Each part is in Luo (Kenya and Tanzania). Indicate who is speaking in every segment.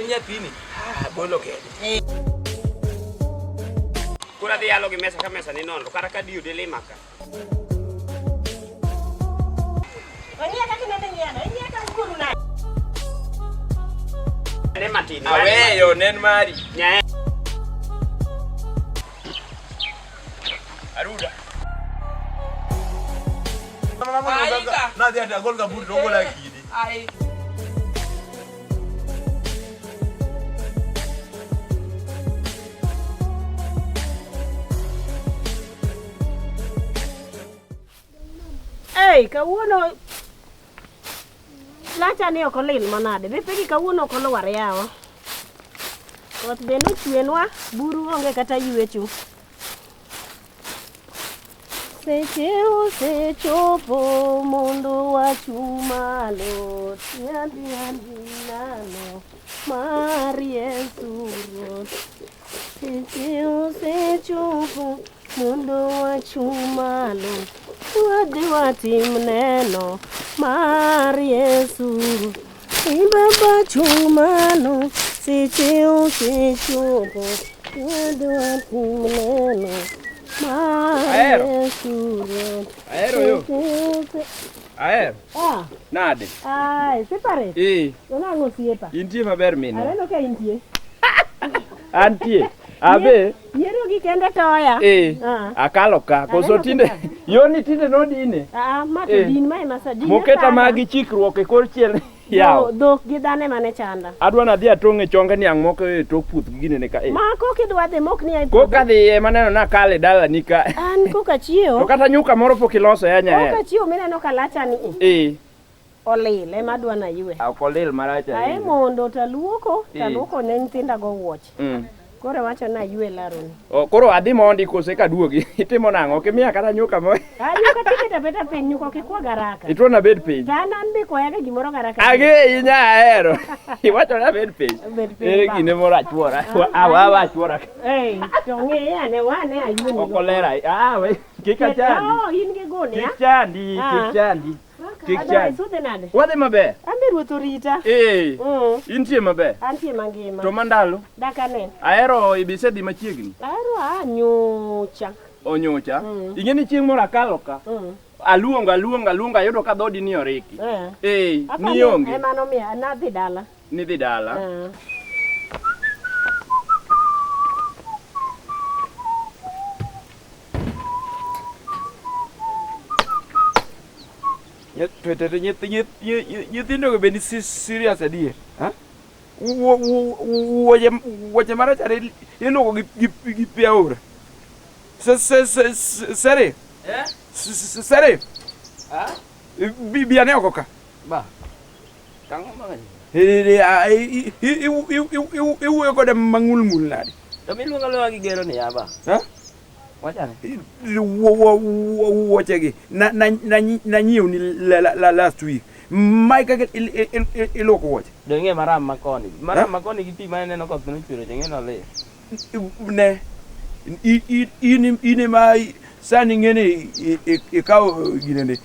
Speaker 1: en nyathini. Bolo kede.
Speaker 2: Kura dhi yalo gi mesa ka mesa ni nono kata ka diyo dele maka.
Speaker 3: Oniya ka kinende nyana, oniya ka skuru na.
Speaker 2: Ne matini.
Speaker 1: Aweyo nen mari.
Speaker 2: Nyae.
Speaker 1: Aruda.
Speaker 4: Na dia ada gol kabur dogo lagi ni.
Speaker 1: Ai.
Speaker 3: Hey, kawuono lacha ni ok olil manade. Bepegi kawuono ok olwar yawa. Koth be nochwenwa, buru onge kata ywecho. Seche osechopo mondo wachung' malo, tiandi nano mar Yesu Ruoth. Seche osechopo mondo wachung' malo, wadhi watim neno mar Yesu. Baba chung' malo, seche osechopo, wadhi watim neno.
Speaker 1: Aero yo. Aero. Nade?
Speaker 3: Ai, separate. Yona ngosiepa.
Speaker 1: Intie maber min.
Speaker 3: Aneno ka intie.
Speaker 1: Antie. Abe.
Speaker 3: Yiero gi kende toya.
Speaker 1: Akalo ka. Koso tinde. Yoni tinde nodine.
Speaker 3: Ma to din mai masadine.
Speaker 1: Moketa magi chikruok e kor chiel. Yaw.
Speaker 3: Dok gi dane mane chanda.
Speaker 1: Adwa na dhi atong'e chonge niang' moko e tok puth gine ne ka e.
Speaker 3: Ma kok idwa dhi mok ni ai.
Speaker 1: Koka dhi ema neno na kale dala ni ka.
Speaker 3: An koka chiewo.
Speaker 1: To kata nyuka moro pok iloso ya nya.
Speaker 3: Koka chiewo mineno ka lacha ni. Olil ema dwa na ywe.
Speaker 1: Ok olil maracha.
Speaker 3: Ai mondo taluoko ne nyithinda go wuoch. Kore wacho na ywe laroni.
Speaker 1: Koro adhi mondi kose ka duogi. Itimo nang'o? Kimiya kata nyuka mo.
Speaker 3: Nyuka tiketa beta piny nyuka kikwa garaka.
Speaker 1: Itona bed piny.
Speaker 3: An be koya ga gimoro garaka.
Speaker 1: Age inya ahero. Iwacho na bed piny. Ere gine moro achuora. Awa achuora.
Speaker 3: To ng'e ane wane aywe ni.
Speaker 1: Okolera. We kika chandi.
Speaker 3: In gi gone ya.
Speaker 1: Kik chandi.
Speaker 3: Sudhe nade?
Speaker 1: Wadhi maber.
Speaker 3: Ambe ruoth orita.
Speaker 1: Intie maber.
Speaker 3: Antie mangima.
Speaker 1: To mandalo?
Speaker 3: Daka ne.
Speaker 1: Ahero ibise dhi machiegni.
Speaker 3: Ahero nyocha.
Speaker 1: Onyocha. Ing'eni chieng' moro akalo ka. Aluonga yudo ka dhodi ni oriki. Ni onge.
Speaker 3: Ema nomiya nadhi dala.
Speaker 1: Nidhi dala. Nyithindo go beni serious adier. Wuoche marachare iluoko gi pi aora. Sere? Sere? Biane oko ka?
Speaker 2: Ba. Tang'o mang'ani?
Speaker 1: Iwuoyo kode mang'ulng'ul nade?
Speaker 2: To miluongo luonga gi gero ni yaba. Wachane?
Speaker 1: Wuoche gi. Nanyiew ni last week. Mai kaka iluoko wuoche.
Speaker 2: Dong'e maram makoni. Maram makoni gi pi mane neno koth nochwero cheng'e nolil.
Speaker 1: Ne. Ine ma sani ng'ene ikaw ginende.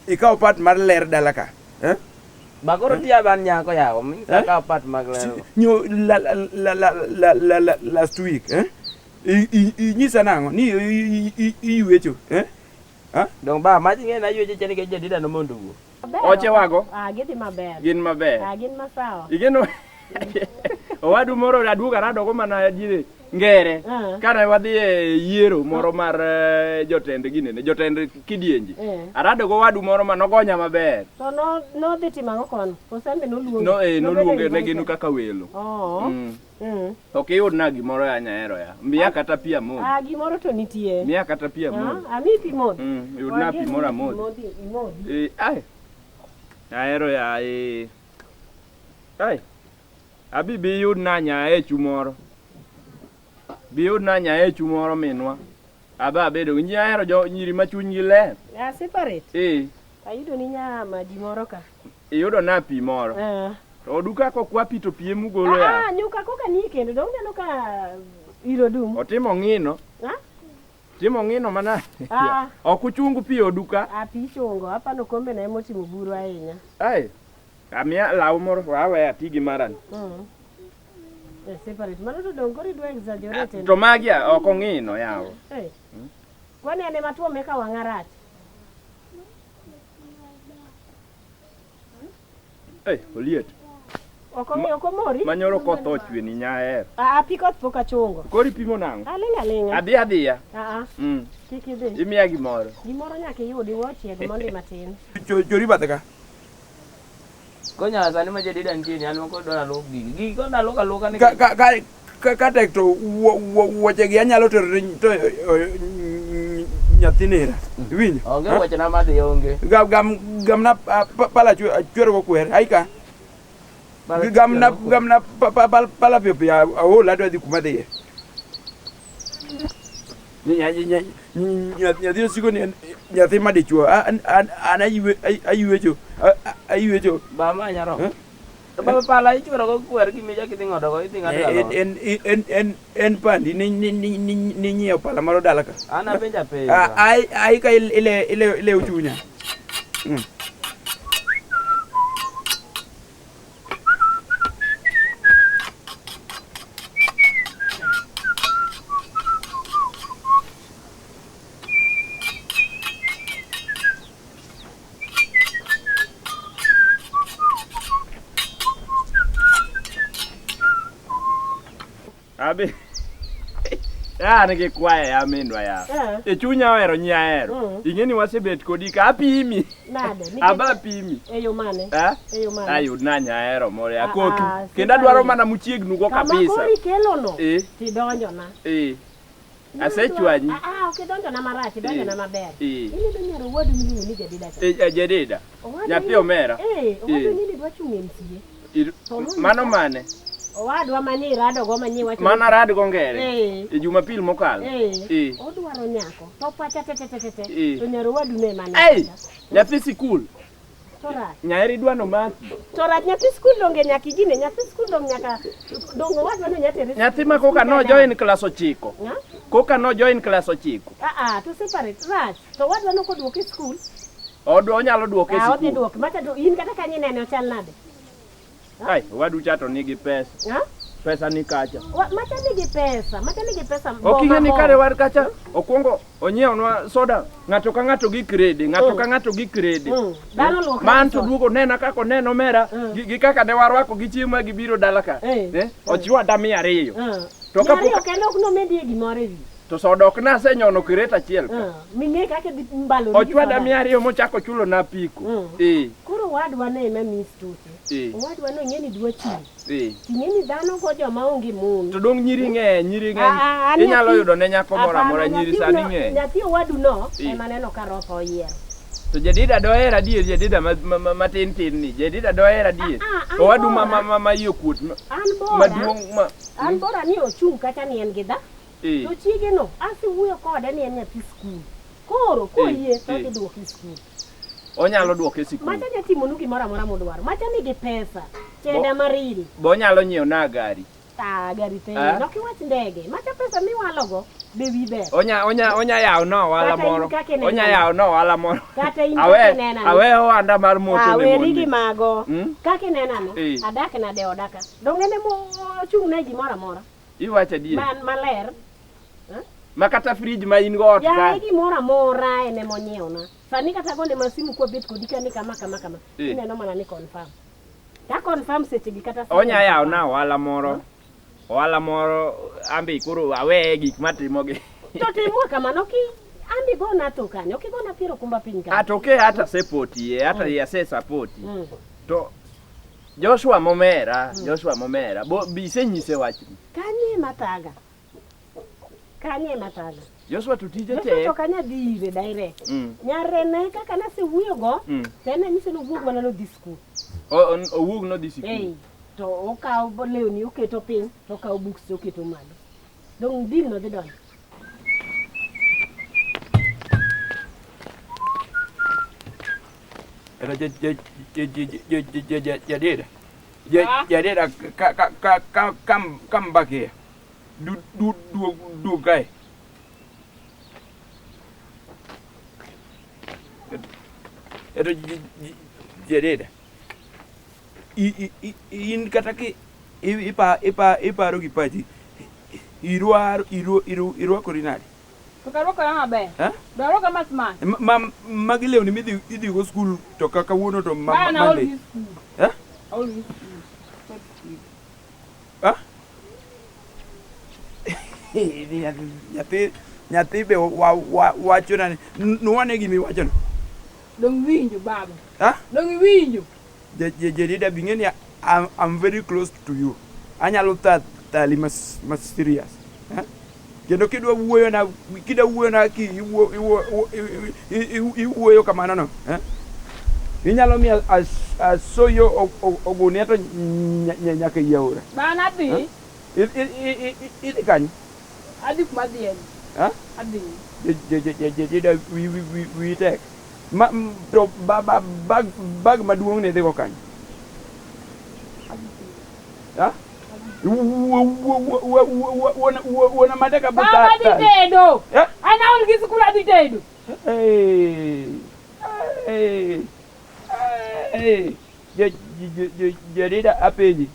Speaker 1: Ikaw pat mar ler dala ka.
Speaker 2: Bakoro tiya ban nyako yawo. Minsa kaw pat mag ler.
Speaker 1: Nyo last week. Inyisa nang'o ni iywecho.
Speaker 2: Dong ba maji ng'e na yweche cheni ke jadida no mondo wuo.
Speaker 1: Oche wago?
Speaker 3: Gidhi maber.
Speaker 1: Gin maber.
Speaker 3: Gin masawa.
Speaker 1: Igeno. Owadu moro aduoga rado go mana jire ngere. Kana wadhi e yiero moro mar jotend ginene, jotend kidienje. Arado go wadu moro manogonya maber.
Speaker 3: To no dhi timang'o kono. Osembe noluongo.
Speaker 1: Noluonge ne ginu kaka welo. Ok iyud na gimoro ya nyahero ya. Miya kata pi amodhi.
Speaker 3: Gimoro to nitie.
Speaker 1: Miya kata pi amodhi.
Speaker 3: Ami pi modhi.
Speaker 1: Yud na pi moro amodhi. Ahero ya Abi bi yud na nyaechu moro. Bi yud na nyaechu moro minwa. Aba bedo nyi ahero nyiri machunygi ler.
Speaker 3: Separate. Ayudo ni nyama di moro ka.
Speaker 1: Iyudo na pi moro. To duka ko kwa pi to pie mugolo ya.
Speaker 3: Nyuka koka ni kendo dong neno ka iro dum.
Speaker 1: Otimo ng'ino. Timo ng'ino mana. Ok uchungu pi oduka.
Speaker 3: Pi chungo, apano kombe na emo timo buru ahinya.
Speaker 1: Amia law moro wawe atigi maran.
Speaker 3: Separate. Mano to dong kori dwa exaggerate.
Speaker 1: To magia ok ong'ino yawo.
Speaker 3: Kwani ane matuo meka wangarach.
Speaker 1: Oliet.
Speaker 3: Okomori?
Speaker 1: Manyoro koth ochwe ni nyaher.
Speaker 3: Pi koth pok achungo.
Speaker 1: Kori pimo nang'o?
Speaker 3: Alinga.
Speaker 1: Adhiya.
Speaker 3: Kik idhi.
Speaker 1: Imiya gimoro.
Speaker 3: Gimoro nyaka iyudi wochiego mondi matin.
Speaker 4: Chori bathe ka.
Speaker 2: Konya sani ma jadida nitie ni an moko dwara luok gigi ko naluoka ni
Speaker 4: Ka tek to wuoche gi anyalo tero to nyathi nera. Iwinjo?
Speaker 2: onge wuoche na madhi onge.
Speaker 4: Gamna pala chwero go kwer. Aika. Gamna pala pepe ahola dwa dhi kuma dhiye. Nyathi siko ni nyathi madichuo. An ayuecho.
Speaker 2: Ba ma nyaro. To ba pala ichwero go kwer gi meja kidhi ngodo go idhi ngado.
Speaker 4: En pandi ni nyiewo pala maro dala ka.
Speaker 2: An apenja pe.
Speaker 4: Ai ka ile uchunya.
Speaker 1: Abi. Nige kwaye ya minwa ya. Chunya ohero nyahero. Ing'eni wasebet kodi ka apimi.
Speaker 3: Nade?
Speaker 1: Aba pimi.
Speaker 3: Eyo mane?
Speaker 1: Eyo mane? Ayud na nyahero moro ya koki. Kenda dwaro mana muchiegnu go kabisa.
Speaker 3: Kama kori kelo no. Tidonjo na.
Speaker 1: Asechwanyi.
Speaker 3: Okidonjo na marach, idonjo na maber. Ini donyaro wadu miluongo ni Jadida.
Speaker 1: Jadida. Nyathi omera.
Speaker 3: Owadu nini dwa chung' MCA.
Speaker 1: Mano mane?
Speaker 3: Owadwa manye rado go manye wacho.
Speaker 1: Mana rado go ngere. E Jumapil mokalo.
Speaker 3: Odwaro nyako. To pacha tete. To nyaro wadu ne mane.
Speaker 1: Nyathi sikul.
Speaker 3: Tora.
Speaker 1: Nyaeri dwano maki.
Speaker 3: Tora nyathi sikul donge nyaki gine, nyathi sikul dong nyaka dongo wadwa ne nyathi.
Speaker 1: Nyathi ma koka no join class 9. Koka no join class 9.
Speaker 3: To separate rach. To wadwa no kodwoke sikul.
Speaker 1: Odwa onyalo duoke sikul.
Speaker 3: Odhi duoke. Macha in kata kanye nene ochal nade.
Speaker 1: Wadu chato nigi pesa. Pesa ni kacha.
Speaker 3: Macha nigi pesa.
Speaker 1: Okinge ni kare war kacha. Okwongo onyiewonwa soda. Ng'ato ka ng'ato gi kredi. Man to duogo nena kako neno mera. Gi kaka ne warwako gi chiemo gi biro dala ka. Ochiwa da 200.
Speaker 3: To kapok kendo ok nomedi gimoro ewi.
Speaker 1: To soda ok nasenyono kreta achiel ka.
Speaker 3: Mine kake dhi mbalo.
Speaker 1: Ochwa da 200 mochako chulo na piko.
Speaker 3: Koro wadwa ne ema mistote. Wadwa no ng'eni dwa chiwo. Ng'eni dhano go joma onge mon.
Speaker 1: To dong nyiri ng'eny. Inyalo yudo ne nyako moro amora nyiri sani ng'eny.
Speaker 3: Nyathi wadu no ema neno ka roho oyiero.
Speaker 1: To Jadida dohera adier, Jadida matin ni. Jadida dohera adier. Owadu ma yo kuot. Maduong' ma.
Speaker 3: An bora ni ochung' kata ni en gi dha. To chiege no asiwuoyo kode ni en nyathi skul. Koro koyie to idwoke skul.
Speaker 1: Onyalo duoke sikul.
Speaker 3: Macha nyatimo nu gimoro amora modwaro. Macha nigi pesa. Chenda mariri.
Speaker 1: Bo nyalo nyiewo na gari.
Speaker 3: Gari te. Nokiwach ndege. Macha pesa miwalogo be wi ber.
Speaker 1: Onya yawo no wala moro. Onya yawo no wala moro.
Speaker 3: Kata in kake nena.
Speaker 1: Awe ohanda mar moto ne
Speaker 3: mondi. Aweri gi mago. Kake nena ni. Adak na de odaka. Dongene mo chung' ne gimoro amora.
Speaker 1: Iwacha dier.
Speaker 3: Maler.
Speaker 1: Makata fridge ma in go ot ka.
Speaker 3: Ya gimoro amora ene monyiewna. Sani kata gone masimu kwa bet kodi kani kama. Ineno mana ni confirm. Ta confirm seche gi kata.
Speaker 1: Onya yawo na wala moro. Wala moro ambi kuro awe gik matimogi.
Speaker 3: To timo kamano ki ambi gona to kanyo. Ki gona piro kumba piny ka.
Speaker 1: Atoke hata support ye, hata ya se support. To Joshua Momera. Bo bisenyise wachni.
Speaker 3: Kanye mataga.
Speaker 1: Joshua tutije te.
Speaker 3: To kanya dire direct. Nyarene kaka na se wuyo go. Tene nyise no wuog mana no disco.
Speaker 1: Owuog no disco.
Speaker 3: To okaw lewni oketo piny to okaw books oketo malo. Dong deal no dhi donjo.
Speaker 4: Jadida come back here. Do guy. Jadida. in kata ki iparo gi pachi irwakori nade?
Speaker 5: Tukarwakore maber. Dwarwaka masmart.
Speaker 4: Magi lewni midhi go skul to kawuono to
Speaker 5: Monday.
Speaker 4: Nyathi be wacho nani nuwane gimi wachono?
Speaker 5: Dong winjo baba. Dong winjo.
Speaker 4: Jedida bingeni I'm very close to you. Anyalo thali mas serious. Kendo kidwa wuoyo na ki iwuoyo kamano no. Inyalo mi asoyo oguni to nyaka yaura.
Speaker 5: Bana bi.
Speaker 4: Idi kanyo?
Speaker 5: Adi kuma dien. Adi.
Speaker 4: Jedida we take. To bag maduong' ne dhi go kanyo. Wona madaka
Speaker 5: baba di tedo. Ana ol gi skula di tedo.
Speaker 4: Jedida apenji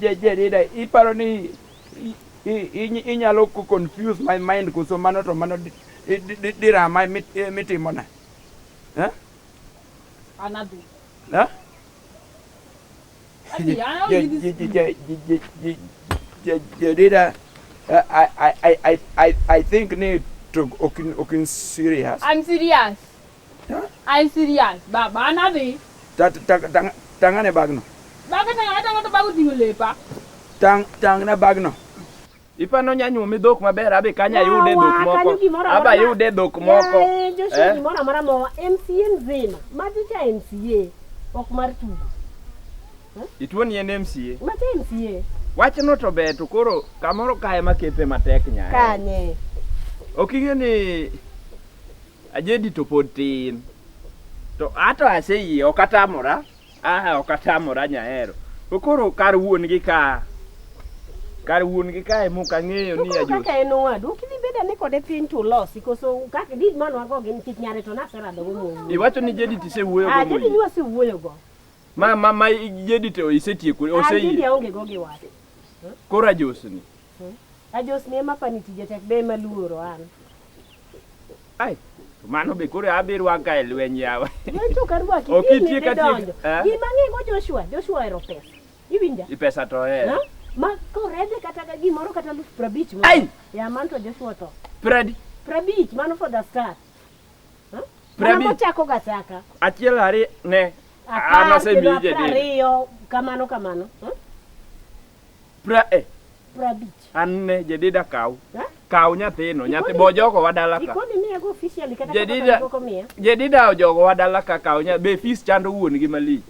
Speaker 4: jedida iparo ni inyalo confuse my mind kuso mano to mano dirama mitimo na.
Speaker 5: Anadu.
Speaker 4: Jedida I think need to okay serious.
Speaker 5: I'm serious. I'm serious. Baba anadi.
Speaker 4: Tangane bagno.
Speaker 5: Baga tangana to bagu tingulepa.
Speaker 4: Tangna bagno.
Speaker 1: Ipano nyanyumi dhok maber abe kanya yude dhok moko. Aba yude dhok moko.
Speaker 3: Joshua gimoro amora mo MCA nzima. Maticha MCA ok mar tugo.
Speaker 1: Ituoni en MCA.
Speaker 3: Mati MCA.
Speaker 1: Wachno to be to koro kamoro kae makete matek nyae.
Speaker 3: Kanye.
Speaker 1: Oking'e ni ajedi to pod tin. To ato aseyie okatamora. Okatamora nyaero. To koro kar wuon gi ka. Kar wuon gi kae muka ng'eyo ni ajus.
Speaker 3: Kaka en wadu kidhi beda ne kode piny to losi koso kaka di mano wago gi nikech nyare to nasera dogo mo.
Speaker 1: Iwacho ni jedi tise wuoyo go.
Speaker 3: Jedi ni wase wuoyo go.
Speaker 1: Ma jedi to isetieko oseyie.
Speaker 3: Jedi aonge go gi wade.
Speaker 1: Kora josni.
Speaker 3: Ajosni ema pani tije tek be maluoro an.
Speaker 1: Ai, mano be koro abirwa ka elweny yawa.
Speaker 3: Yeto karwa ki.
Speaker 1: Okitie ka tie.
Speaker 3: Gima ng'ego Joshua ero pesa. Iwinja?
Speaker 1: Ipesa to
Speaker 3: Ma korede kata gimoro kata 50,000
Speaker 1: Ai!
Speaker 3: Ya manto Joshua to.
Speaker 1: Prabich
Speaker 3: mano for the start.
Speaker 1: Prabich.
Speaker 3: Mano chako gasaka.
Speaker 1: Achiel ari ne. Anasemi
Speaker 3: jedi. Kamano. Prabich.
Speaker 1: Anne jedida kaw. Kaw nyathino, nyathi bojogo wadala ka.
Speaker 3: Ikoni miyago officially kata
Speaker 1: jedida ojogo wadala ka kaw be fees chando wuon gi malich.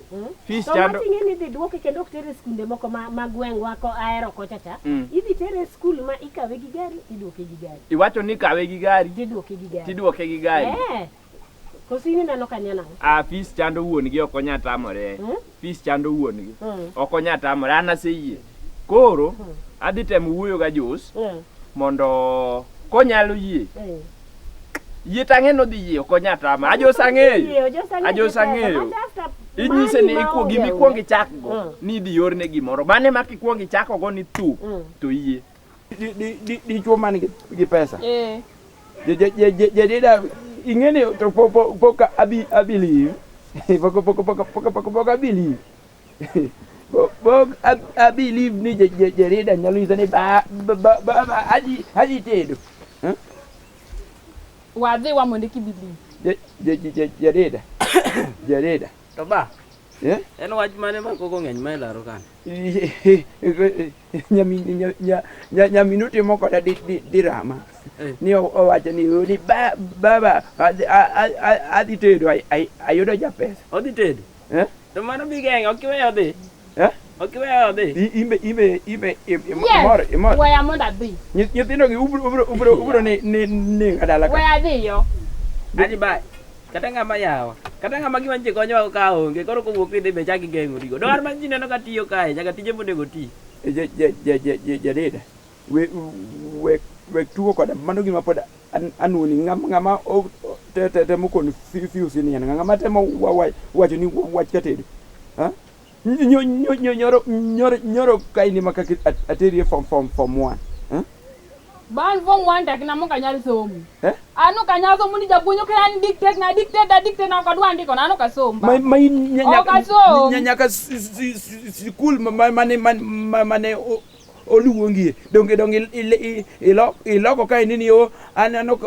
Speaker 1: Fees chando.
Speaker 3: To matinge ni dhi duoke kendo ok tere skunde moko ma gwengwa ko aero kocha cha. Idhi tere skul ma ikawe gi gari, iduoke gi gari.
Speaker 1: Iwacho ni kawe gi gari.
Speaker 3: Tiduoke gi gari. Kosini neno kanyana.
Speaker 1: Fees chando wuon gi okonya tamore. Fees chando wuon gi. Okonya tamore anaseyie. Koro adhi temo wuoyo ga Jos. Mondo konyalo yie. Yie tang'eno dhi yie okonya tama. Ajos ang'eyo. Inyise ni gimikwongi chakgo ni idhi yorne gimoro. Mane ma kikwongi chako go ni tu to yie.
Speaker 4: Dichuo man gi pesa. Jedida ing'eni to poka abiliv. Poka abiliv. I believe ni jedida nyalo yiso ni aji tedo.
Speaker 5: Wadhi wa mondo kibili.
Speaker 4: Jedida.
Speaker 2: To ba. En wach mane ma koko ng'eny ma ilaro kan.
Speaker 4: Nyaminu timo koda dirama. Ni owacho ni baba adhi tedo ayudo japesa.
Speaker 2: Odhi tedo? To mano bi geng' ok iweyo dhi.
Speaker 4: Okay, Imbe,
Speaker 5: imor. Where am I be?
Speaker 4: You think you ubro ni kadala ka.
Speaker 5: Where are they yo?
Speaker 2: Ani ba. Kata ngama yawa. Kata ngama gi manche konyo ka onge koro ko wuok ide be chaki geng'o rigo. Dwar man ji neno ka tiyo kae nyaka tije monego ti.
Speaker 4: Jedida. We tuo koda mano gima pod anuni ngama temo confuse ni ngama temo wacho ni wach katedo. Nyoro kaini makaki ateri form 1.
Speaker 5: Ban form 1 takina mo kanyal somo. Ano kanyal somo ni japunyo kan dictate na ko dwandi ko ano ka somo.
Speaker 4: Mai nyaka school mane oluongie donge iloko kaini ni o anano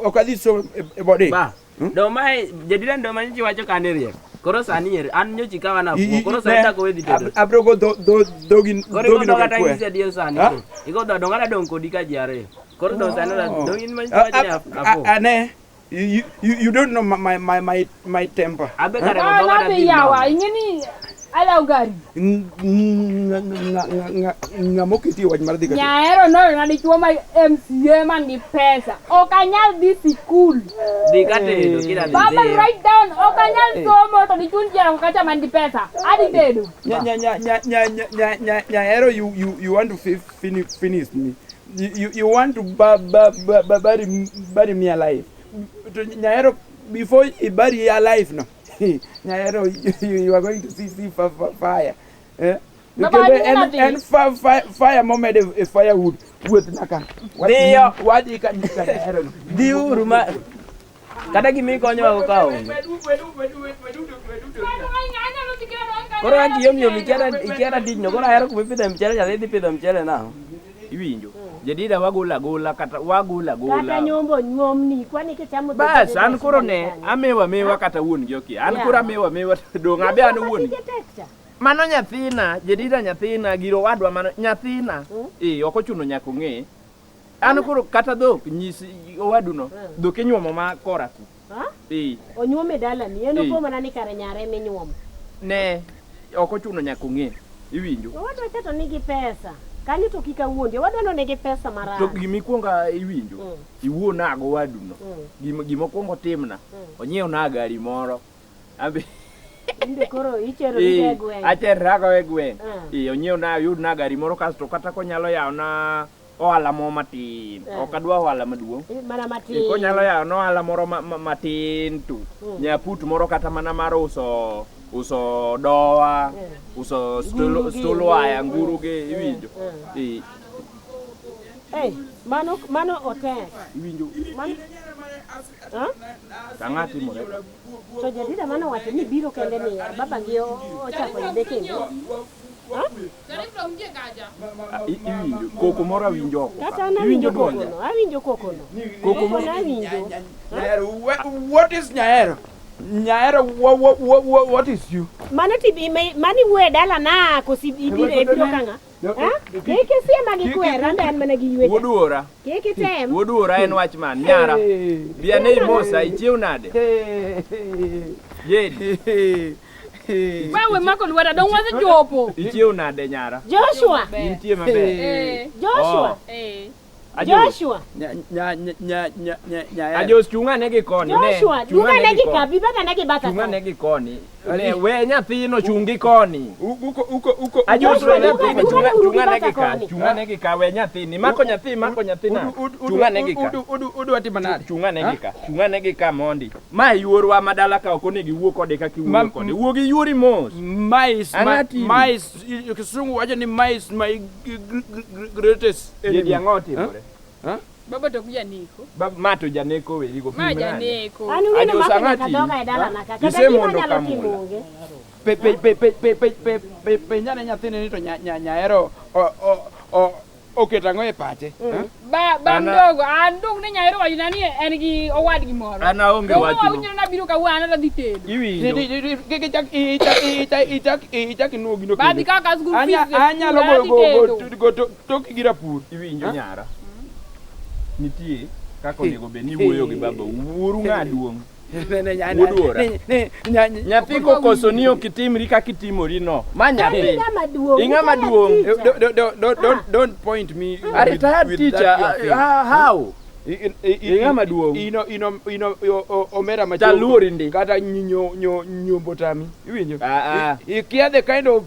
Speaker 4: okadhi so body.
Speaker 2: Ba. Doma jadila ndoma nchi wacho kaneriek. Koro sani yer an nyochi kawa na koro sani ta ko wedhi tedo.
Speaker 4: Abrogo dogin
Speaker 2: no kata ngisi dio sani. Iko do ngara don kodi ka jare. Koro do sani dongin man wacho apo.
Speaker 4: Ane you don't know my temper.
Speaker 2: Abe kare ko ngara
Speaker 5: di. Yawa ingeni ala ugari.
Speaker 4: Ngamokiti waj mar dikati.
Speaker 5: Nyaero no na dichuo ma MCA man gi pesa. Okanyal di school.
Speaker 2: Dikate do kila di.
Speaker 5: Baba write down okanyal somo to dichun jera kacha man di pesa. Adi dedo.
Speaker 4: Nyaero you want to finish me. You want to bury me alive. Nyaero before you bury your life no. Nyaero you are going to see fire. And fire moment a firewood with naka. What you can
Speaker 2: Dio ruma. Kada kimi konyo ako kao. Koro anti yom ikiara dinyo koro ayaro kupipidha mchele ya ledi pidha mchele na. Iwinjo. Jadida wagula kata
Speaker 3: nyomni kwani kichamo
Speaker 1: bas an koro ne amewa kata wuon joki an koro amewa dong abe an wuon mano nyathina jadida nyathina giro wadwa mano nyathina okochuno nyako ng'e an koro kata dhok nyisi owaduno dhok inyuomo ma koraku
Speaker 3: onyuome dala ni eno po mana ni kare nyare minyuomo
Speaker 1: ne okochuno nyako ng'e iwinjo
Speaker 3: wadwa chato nigi pesa kanyo to kika wuonde wadwano negi pesa marach
Speaker 1: to gimikwonga iwinjo iwuonago waduno gimokwongo timna onyiew na gari moro abe
Speaker 3: inde koro ichero e gweng
Speaker 1: acherrago e gweng onyiew na yud na gari moro kasto kata konyalo yaw na ohala mo matin ok adwa ohala maduong
Speaker 3: mana matin
Speaker 1: konyalo yaw no ohala moro matin tu nyaput moro kata mana mar uso doa uso stolo waya nguruge iwinjo
Speaker 3: mano otek
Speaker 1: iwinjo
Speaker 3: man
Speaker 1: tangati mo
Speaker 3: so jadida mano wacho ni biro kende ni baba gi ochako ide kendo
Speaker 1: iwinjo koko moro awinjo
Speaker 3: iwinjo kokono awinjo kokono
Speaker 1: koko
Speaker 3: moro awinjo
Speaker 4: what is Nyaero what is you
Speaker 3: mana tibi mani we dala na ko si ibiro kanga keke sema gi kwera ndan mana gi ywe
Speaker 1: woduora
Speaker 3: keke tem
Speaker 1: woduora en watchman nyara biane mosa ichiew nade yedi
Speaker 5: wewe mako lwada don wazi jopo
Speaker 1: ichiew nade nyara
Speaker 3: Joshua
Speaker 1: intie maber
Speaker 3: Joshua
Speaker 1: Joshua Ajos chunga negi koni
Speaker 3: Joshua chunga negi kabi bata negi bata
Speaker 1: chunga negi koni ne we nyathino chungi koni
Speaker 4: uko
Speaker 1: Ajos chunga negi ka chunga negi ka we nyathini mako nyathina chunga negi ka
Speaker 4: udu ati manade
Speaker 1: chunga negi ka mondi ma yuorwa madala ka okonegi wuok kode ka kiwuok kode wuogi yuri mos mais kisungu wacho ni mais my greatest enemy angoti
Speaker 5: baba to kuja niko
Speaker 1: baba mato janeko weri go
Speaker 5: ma janeko
Speaker 3: anu ngene mako kadoga edala na kaka
Speaker 1: gisemondo kamunge
Speaker 4: pe nyane nyathine ni to Nyaero oketango e pache
Speaker 5: ba mdogo andung ni Nyaero wajina ni en gi owad gi moro
Speaker 1: ana onge wacho
Speaker 5: no na biro ka wana da ditedo
Speaker 1: iwinjo
Speaker 4: ichak nuogi no
Speaker 5: ba di kaka school fees
Speaker 4: anyalo go tok gira pur
Speaker 1: iwinjo nyara nitie kako nego be ni wuoyo gi baba wuoru ng'aduong nyathi kokoso ni okitimri kakitimori no ma nyathi ing'ama duong
Speaker 4: don't point me
Speaker 1: retired teacher how ing'ama duong
Speaker 4: ino omera macho
Speaker 1: taluori ndi
Speaker 4: kata nyombo tami iwinjo ikia the kind of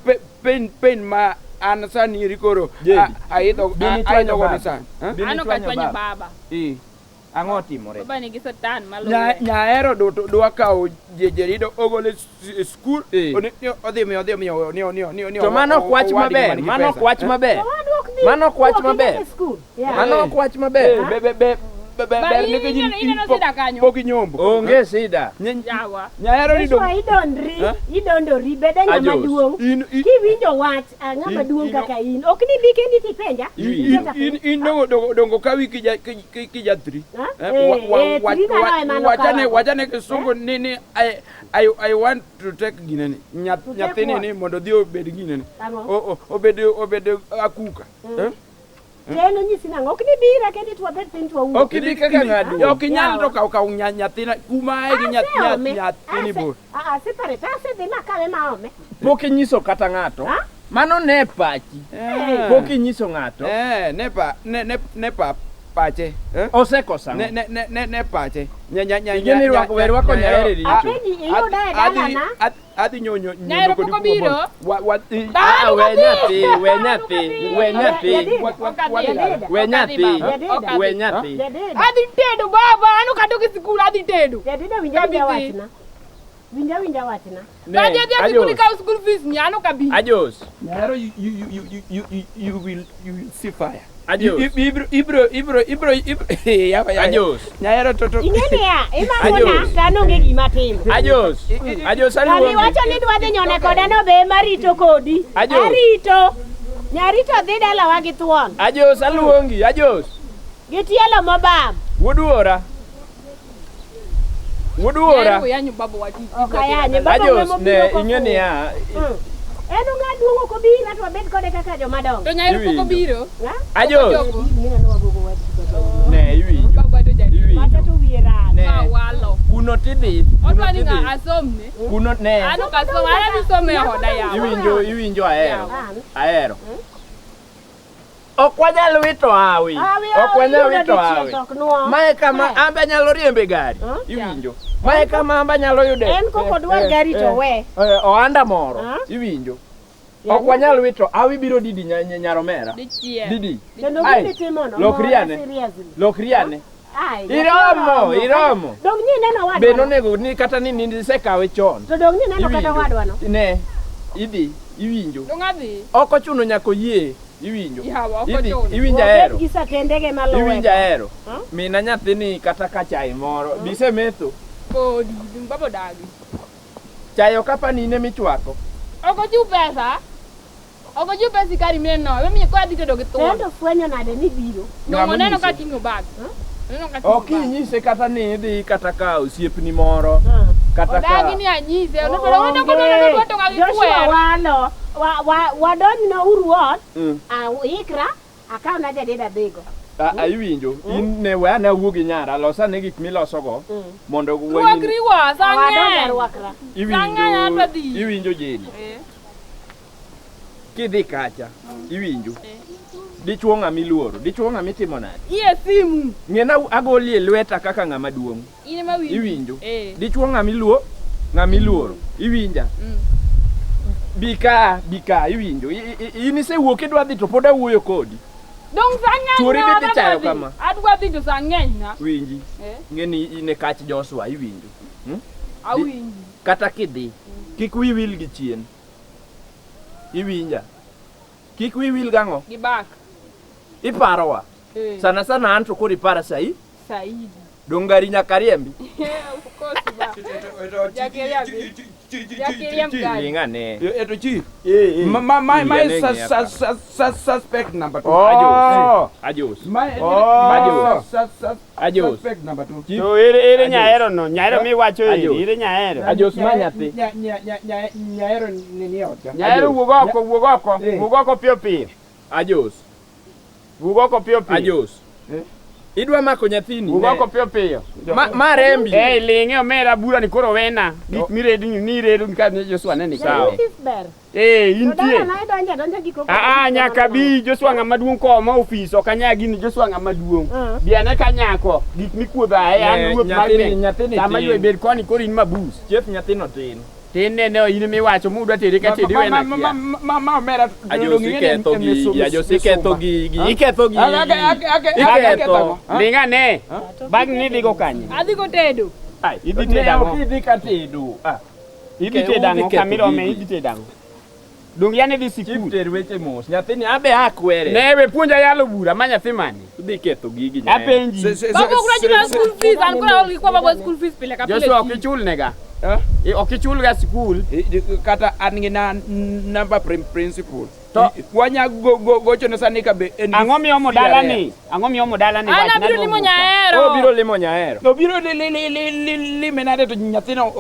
Speaker 4: pain ma an sani rikoro aidho go ni san
Speaker 5: ano katwanya baba
Speaker 1: Ang'o timore?
Speaker 5: Baba nigi satan malo.
Speaker 4: Nyaero dwa kawo jerido ogole skul odhi miyo
Speaker 1: To mano kwach maber, mano kwach maber. Mano kwach maber. Mano kwach maber.
Speaker 4: ber nikech pok inyombo.
Speaker 1: Onge sida.
Speaker 5: Yawa.
Speaker 4: Nyaero ni
Speaker 3: idondori bede ng'ama duong'. Kiwinjo wach ng'ama duong' kaka in. Ok ni bi kendi tipenja.
Speaker 4: In dongo kawi kijatri. Wachane kisungu nini I want to take ginene. Nyathini ni mondo dhi obed ginene. Obed akuka.
Speaker 3: Keno nyisi nango ok ni bira kendi to bet pin to wuo.
Speaker 1: Ok bi kaka ng'adu.
Speaker 4: Ok nyal to kaw nyathina kuma ai gi nyathini bo.
Speaker 3: Separe ta se de makawe maome.
Speaker 1: Pok inyiso kata ng'ato. Mano ne pachi. Pok inyiso ng'ato.
Speaker 4: Ne pache.
Speaker 1: Osekosa.
Speaker 4: Ne pache.
Speaker 1: Igeni rwako Nyaero richo.
Speaker 3: Apenji iyo dae dalana.
Speaker 4: Adhi nyonyo
Speaker 5: Nyaero pok obiro.
Speaker 1: We nyathi.
Speaker 5: Adhi tedo baba, anu katoke sikul adhi tedo.
Speaker 3: Jadida winja wachna. Winja wachna.
Speaker 5: Kaje dia sikul ka school fees ni anu kabi.
Speaker 1: Ajos.
Speaker 4: Nyaero you will see fire.
Speaker 1: Ajos.
Speaker 4: Ibro.
Speaker 1: Ajos.
Speaker 4: Nyaero toto.
Speaker 3: Ingeni ya, imagona kano nge gima timo.
Speaker 1: Ajos. Ajos
Speaker 3: Kali
Speaker 1: aluongi.
Speaker 3: wacho ni dwa dhi nyone koda no be marito kodi. Arito. Nyarito dhi dala wa gi thuon.
Speaker 1: Ajos aluongi. Ajos.
Speaker 3: Gitielo mobam.
Speaker 1: Wuduora.
Speaker 5: Nyaero yanyu baba wati.
Speaker 3: Okayanye baba
Speaker 1: Ajos ne ingeni ya.
Speaker 3: Eno ng'aduongo ko bira to bed kode kaka joma dongo.
Speaker 5: To Nyaero pok obiro.
Speaker 1: Ajos. Ne iwi.
Speaker 5: Baba do jadi.
Speaker 3: Wacha to wiera.
Speaker 1: Ne.
Speaker 5: Walo.
Speaker 1: Kuno tidhi.
Speaker 5: Otwani nga asomne.
Speaker 1: Kuno ne.
Speaker 5: Anu kasom, ana some hoda yawa.
Speaker 1: Iwinjo ahero. Ok wanyal wito hawi. Ok wanyal wito hawi. Mae kama amba nyalo riembe gari. Iwinjo. Mae kama amba nyalo yude.
Speaker 3: En koko dwar gari to we.
Speaker 1: Oanda moro. Iwinjo. Ok wanyal wito hawi biro didi Nyaromera. Didi. Lokriane. Iromo.
Speaker 3: Dong ni neno wadwa.
Speaker 1: Beno nego ni kata ni ndisekawe chon.
Speaker 3: To dong ni neno kata wadwa no.
Speaker 1: Ne. Idhi. Iwinjo.
Speaker 5: Dongadhi.
Speaker 1: Ok ochuno nyako yie. Iwinjo.
Speaker 5: Yawa, ok ochuno.
Speaker 1: Iwinja hero.
Speaker 3: Gisa tendege malo.
Speaker 1: Iwinja hero. Mina nyathini kata ka chai moro. Bise metho.
Speaker 5: Podi, baba dagi.
Speaker 1: Chayo kapa nine michwako.
Speaker 5: Oko ju pesa. Oko ju pesa kari meno. Mimi kwa dito doge to.
Speaker 3: Tendo fwenyo nade ni biro.
Speaker 5: No neno ka tingo bag. Neno ka tingo.
Speaker 1: Ok nyise kata ni dhi kata ka osiepni moro. Kata ka.
Speaker 5: Odagi ni anyise. Ono pero ono ko no to ka
Speaker 3: Joshua walo. Wadonyo uruot. Ikra akaw na jadida dhigo.
Speaker 1: Iwinjo. In ne we ana wuogi nyara losa ne gik miloso go mondo
Speaker 5: Ruakriwa sange.
Speaker 1: Iwinjo jeni. Kidhi kacha. Iwinjo. Dichuo ng'ama iluoro. Dichuo ng'ama itimo nade?
Speaker 5: Iye simu.
Speaker 1: Ng'ena agoli e lweta kaka ng'ama duong'.
Speaker 5: Ine ma winjo.
Speaker 1: Iwinjo. Dichuo ng'ama iluoro. Iwinja. Bika iwinjo. In isewuok idwa dhi to pod awuoyo kodi.
Speaker 5: Dong sang'eny.
Speaker 1: Chuori dhi chayo kama.
Speaker 5: Adwa dhi to sang'eny na.
Speaker 1: Winji. Ng'eni ine kach Joshua iwinjo.
Speaker 5: Awinji.
Speaker 1: Kata kidhi. Kik wi wil gi chien. Iwinja. Kik wi wil gang'o?
Speaker 5: Gi bak.
Speaker 1: Iparowa. Sana anto kodi para Saidi. Dong gari nyaka riembi.
Speaker 5: Of course ba.
Speaker 1: Lingane.
Speaker 4: Eto chief. My suspect number 2.
Speaker 1: Ajos.
Speaker 4: Suspect number 2.
Speaker 6: So ere Nyaero no. Nyaero mi wacho ere Nyaero.
Speaker 1: Ajos manyathi.
Speaker 4: Nyaero ni ot.
Speaker 6: Nyaero wuog oko piyo.
Speaker 1: Ajos.
Speaker 6: Wuog oko piyo.
Speaker 1: Ajos. Idwa mako nyathini.
Speaker 6: Wuog oko piyo.
Speaker 1: Ma rembi.
Speaker 6: Linge omera bura ni koro wena. Gik miredu ni redu ka ne Joshua ne ni
Speaker 1: sawa.
Speaker 6: Intie. Nyaka bi Joshua ng'ama duong' ko ma ofis ok anyagi ni Joshua ng'ama duong'. Biane ka nyako gik mikuodha an ruoth mar
Speaker 1: nyathini
Speaker 6: sama ywe bed koni koro in mabus.
Speaker 1: Chief nyathino tin.
Speaker 6: Tine ne in miwacho mudwa tedi ka tedi wena.
Speaker 4: Ma mera
Speaker 1: iketho gigi.
Speaker 6: Linga ne. Bag ni digo kanye.
Speaker 5: Adhi go tedo.
Speaker 6: Ai, idhi tedango.
Speaker 1: Idhi ka tedo.
Speaker 6: Idhi tedango kamiro me idhi tedango. Dong yani di sikul.
Speaker 1: Ter weche mos. Nyathini abe akwere.
Speaker 6: Ne we puonja yalo bura ma nyathi mani.
Speaker 1: Idhi ketho gigi.
Speaker 6: Apenji.
Speaker 5: Baba kuna jina school fees, an kuna ulikuwa baba school fees pile ka pile.
Speaker 6: Joshua okichul nega. Okichul ga sikul.
Speaker 4: Kata an gi number principal. Wanya gocho ne sani ka be.
Speaker 6: Ang'o miyomo dalani? Ang'o miyomo dalani?
Speaker 5: Ana biro limo Nyaero.
Speaker 1: Obiro limo Nyaero.
Speaker 4: No biro limenade to nyathino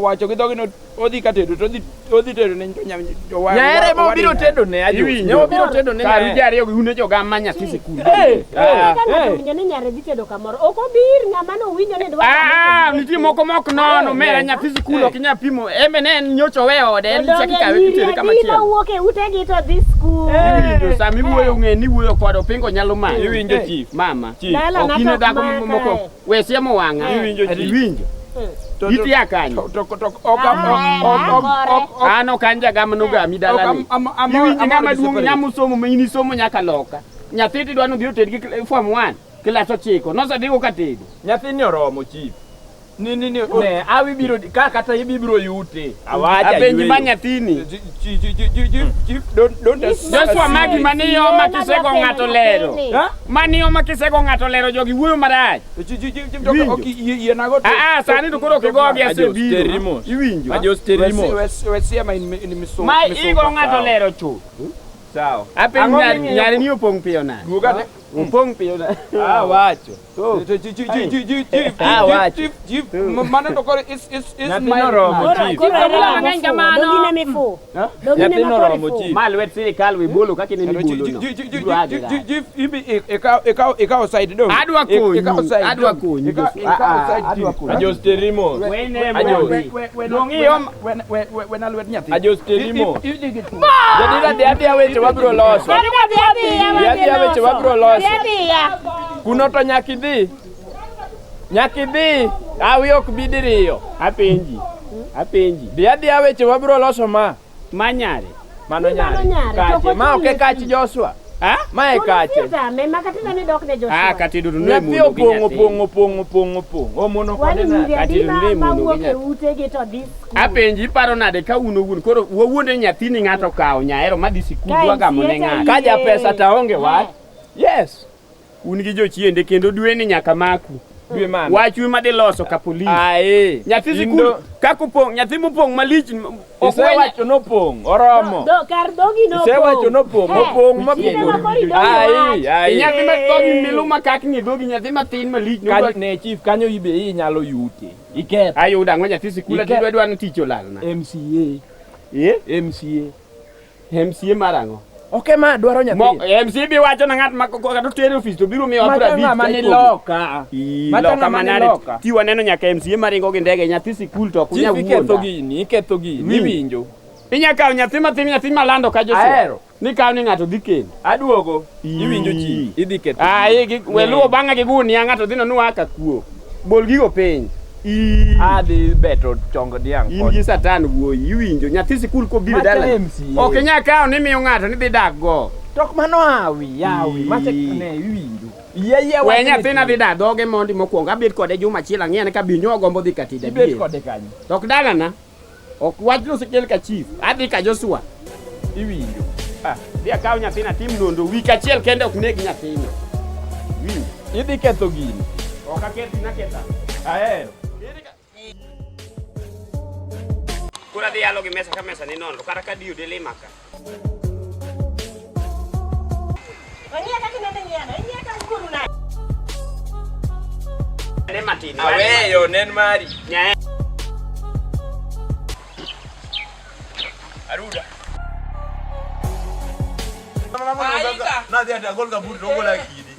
Speaker 4: wacho gi dhogi no odhi ka tedo to odhi tedo ne
Speaker 1: Nyaero ma obiro tedo ne ajo. Ne obiro tedo ne.
Speaker 6: Karu jari une joga ma nyathi sikul.
Speaker 3: Winjo ni Nyare dhi tedo kamoro. Ok obir ng'ama no winjo ni dwa.
Speaker 6: Nitie moko mok nono mera nyathi sikul ok nya pimo. Embe ne nyocho we ode en chaki kawe kitede kama chielo.
Speaker 3: Dino wuok e utegi to dhi skul.
Speaker 6: Sami wuoyo ng'e ni wuoyo kod opingo nyalo manyo.
Speaker 1: Iwinjo chief.
Speaker 6: Mama.
Speaker 3: Okine
Speaker 6: dhako moko we siemo wang'a. Iwinjo. Iti akanyo. Ano kanja gama nogami dalani. Iwinjo ng'ama duong' nyamusomo ma ini somo nyaka loka. Nyathi tidwa no biro tedi gi form 1 klas 9 nosadhigo ka tedo.
Speaker 1: Nyathini oromo chief. Ne awi biro kata ibiro yute. Awacha
Speaker 6: apenji ma nyathini.
Speaker 4: Don't
Speaker 6: Joshua magi maniyo makisego ng'ato lero. Maniyo makisego ng'ato lero jogi wuoyo marach. Sani to koro kigogi asebiro. Iwinjo. Ma igo ng'ato lero chu.
Speaker 1: Sawa.
Speaker 6: Apenji nyari ni opong piyo na. Opong piyo na.
Speaker 1: Wacho.
Speaker 4: Mana to koro is
Speaker 1: my romo chief.
Speaker 3: Dogine mifu. Dogine
Speaker 6: romo. Mal wet sirikal we bolo kake ni bolo no.
Speaker 4: Eka side do.
Speaker 6: Adwa konyu.
Speaker 1: Ajo sterimo.
Speaker 4: When alwet nyathi.
Speaker 1: Ajo sterimo. Jadira de weche wabro loso. Weche wabro loso. Kuno to nyakidhi. Awi ok bidiriyo.
Speaker 6: Apenji.
Speaker 1: Dia weche wabro loso ma.
Speaker 6: Manyare.
Speaker 1: Mano nyare. Kache. Ma ok kache Joshua. Ma e kache.
Speaker 6: Katidu ne mundo.
Speaker 1: Opong. Omono kode na.
Speaker 6: Katidu ne mundo. Apenji paro nade ka uno koro wuonde nyathini ng'ato kawo Nyaero madhi sikul dwa gamo ne ng'ato.
Speaker 1: Kaja pesa taonge wat. Yes.
Speaker 6: Un gi jochiende kendo dwe ni nyaka maku.
Speaker 1: Dwe man.
Speaker 6: Wachu madhi loso ka polisi. Nyathi sikul kakupong nyathi mopong malich.
Speaker 1: Isewacho nopong oromo.
Speaker 3: Kar dogi no.
Speaker 1: Isewacho opong mapingo.
Speaker 6: Nyathi ma dogi miluma kakni dogi nyathi matin malich
Speaker 1: no. Ne chief kanyo ibe inyalo yute. Iketh.
Speaker 6: Ayuda ngo nyathi sikul dwa no tich olal na. MCA marango.
Speaker 1: Okay ma dwaro nyathi.
Speaker 6: MC bi wacho na ng'at ma tero office to biro miyo apura bit.
Speaker 1: Mani loka.
Speaker 6: Loka manade. Ti waneno nyaka MCA maringo gi ndege nyathi sikul to kunya wuonda.
Speaker 1: Iketho gini. Iwinjo.
Speaker 6: Inya kawo nyathi matin nyathi malando ka Joshua. Ni kawo ni ng'ato dhi kendo.
Speaker 1: Aduogo. Iwinjo chi. Idhi ketho.
Speaker 6: Weluo bang'a gi gunia ng'ato dhino nuaka kuo. Bol gigo piny.
Speaker 1: Adhi beto chongo diang.
Speaker 6: In gi satan wuoyi iwinjo nyathi sikul ko biro dala. Ok nya kawo ni miyo ng'ato ni dhi dak go.
Speaker 1: Tok mano yawi. Mache ne iwinjo.
Speaker 6: We nyathina dhi dak dhoge mondi mokwongo abet kode juma achiel ang'e ka binyo gombo dhi katida biye.
Speaker 1: Ibet kode kanyo.
Speaker 6: Tok dalana. Ok wach no sekel ka chief. Adhi ka Joshua.
Speaker 1: Iwinjo.
Speaker 6: Dhi akawo nyathina tim nondo wik achiel kende ok neg nyathina. Winjo.
Speaker 1: Idhi ketho gini.
Speaker 6: Ok akethi na ketha.
Speaker 1: Ahero.
Speaker 6: Kura dhi yalo gi mesa ka mesa ni nono kata ka diyo dele maka.
Speaker 1: Aweyo nen mari. Aruda. Nadhi atagol kabut rogo la kidi.